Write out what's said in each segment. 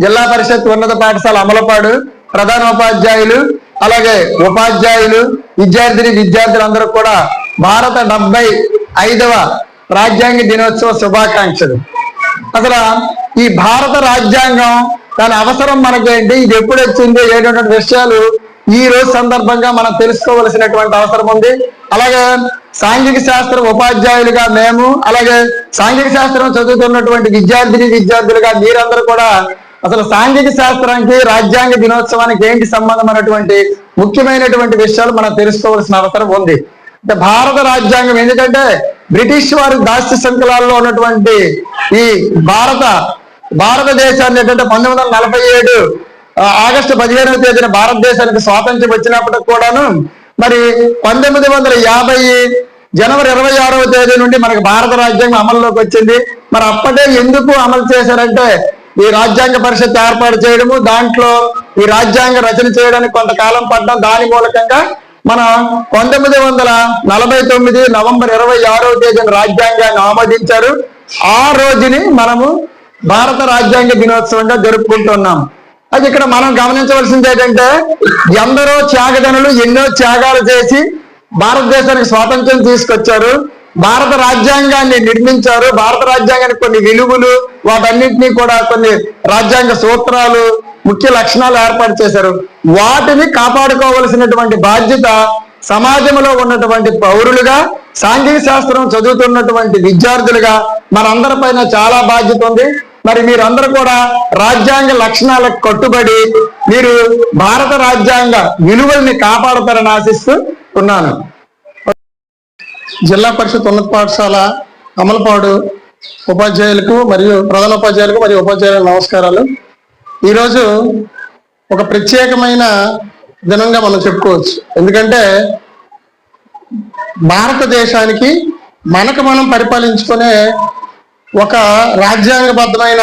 జిల్లా పరిషత్ ఉన్నత పాఠశాల అమలపాడు ప్రధానోపాధ్యాయులు అలాగే ఉపాధ్యాయులు విద్యార్థులందరూ కూడా భారత 75వ రాజ్యాంగ దినోత్సవ శుభాకాంక్షలు. అసలు ఈ భారత రాజ్యాంగం దాని అవసరం మనకేంటి, ఇది ఎప్పుడు వచ్చింది, ఏటువంటి విషయాలు ఈ రోజు సందర్భంగా మనం తెలుసుకోవలసినటువంటి అవసరం ఉంది. అలాగే సాంఘిక శాస్త్ర ఉపాధ్యాయులుగా మేము, అలాగే సాంఘిక శాస్త్రం చదువుతున్నటువంటి విద్యార్థులుగా మీరందరూ కూడా అసలు సాంఘిక శాస్త్రానికి రాజ్యాంగ దినోత్సవానికి ఏంటి సంబంధం అనేటువంటి ముఖ్యమైనటువంటి విషయాలు మనం తెలుసుకోవాల్సిన అవసరం ఉంది. అంటే భారత రాజ్యాంగం ఎందుకంటే బ్రిటిష్ వారి దాస్య సంకలాల్లో ఉన్నటువంటి ఈ భారతదేశాన్ని ఏంటంటే 1947 ఆగస్టు 15వ తేదీన భారతదేశానికి స్వాతంత్ర్యం వచ్చినప్పటికి కూడాను మరి 1950 జనవరి 26వ తేదీ నుండి మనకి భారత రాజ్యాంగం అమల్లోకి వచ్చింది. మరి అప్పటే ఎందుకు అమలు చేశారంటే ఈ రాజ్యాంగ పరిషత్ ఏర్పాటు చేయడము, దాంట్లో ఈ రాజ్యాంగ రచన చేయడానికి కొంతకాలం పడ్డం, దాని మూలకంగా మనం 1949 నవంబర్ 26వ తేదీన రాజ్యాంగాన్ని ఆమోదించారు. ఆ రోజుని మనము భారత రాజ్యాంగ దినోత్సవంగా జరుపుకుంటున్నాం. అది ఇక్కడ మనం గమనించవలసింది ఏంటంటే ఎందరో త్యాగదనులు ఎన్నో త్యాగాలు చేసి భారతదేశానికి స్వాతంత్ర్యం తీసుకొచ్చారు, భారత రాజ్యాంగాన్ని నిర్మించారు, భారత రాజ్యాంగానికి కొన్ని విలువలు వాటన్నింటినీ కూడా కొన్ని రాజ్యాంగ సూత్రాలు ముఖ్య లక్షణాలు ఏర్పాటు చేశారు. వాటిని కాపాడుకోవలసినటువంటి బాధ్యత సమాజంలో ఉన్నటువంటి పౌరులుగా, సాంఘిక శాస్త్రం చదువుతున్నటువంటి విద్యార్థులుగా మనందరిపైన చాలా బాధ్యత ఉంది. మరి మీరందరూ కూడా రాజ్యాంగ లక్షణాలకు కట్టుబడి మీరు భారత రాజ్యాంగ విలువల్ని కాపాడతారని ఆశిస్తూ ఉన్నాను. జిల్లా పరిషత్ ఉన్నత పాఠశాల అమలపాడు ఉపాధ్యాయులకు మరియు ప్రధానోపాధ్యాయులకు మరియు ఉపాధ్యాయులకు నమస్కారాలు. ఈరోజు ఒక ప్రత్యేకమైన దినంగా మనం చెప్పుకోవచ్చు. ఎందుకంటే భారతదేశానికి మనకు మనం పరిపాలించుకునే ఒక రాజ్యాంగబద్ధమైన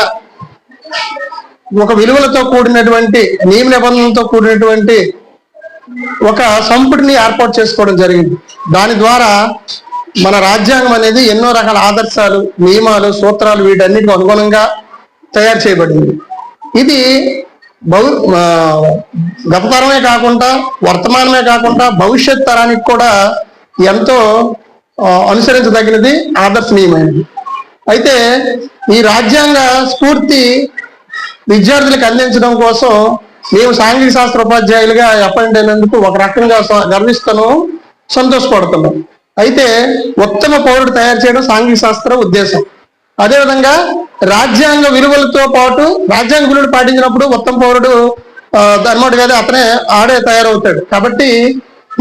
ఒక విలువలతో కూడినటువంటి నియమ నిబంధనలతో కూడినటువంటి ఒక సంపుటిని ఏర్పాటు చేసుకోవడం జరిగింది. దాని ద్వారా మన రాజ్యాంగం అనేది ఎన్నో రకాల ఆదర్శాలు, నియమాలు, సూత్రాలు వీటన్నిటికి అనుగుణంగా తయారు చేయబడింది. ఇది గతతరమే కాకుండా వర్తమానమే కాకుండా భవిష్యత్ తరానికి కూడా ఎంతో అనుసరించదగినది, ఆదర్శనీయమైనది. అయితే ఈ రాజ్యాంగ స్ఫూర్తి విద్యార్థులకు అందించడం కోసం మేము సాంఘిక శాస్త్ర ఉపాధ్యాయులుగా అపాయింట్ అయినందుకు ఒక రకంగా గర్విస్తాను, సంతోషపడుతున్నాం. అయితే ఉత్తమ పౌరుడు తయారు చేయడం సాంఘిక శాస్త్ర ఉద్దేశం. అదేవిధంగా రాజ్యాంగ విలువలతో పాటు రాజ్యాంగ విలువలు పాటించినప్పుడు ఉత్తమ పౌరుడు ధర్మోడు కదా అతనే ఆడే తయారవుతాడు. కాబట్టి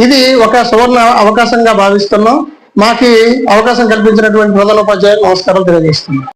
ఇది ఒక సువర్ణ అవకాశంగా భావిస్తున్నాం. మాకు అవకాశం కల్పించినటువంటి ప్రధానోపాధ్యాయులు నమస్కారం తెలియజేస్తున్నాం.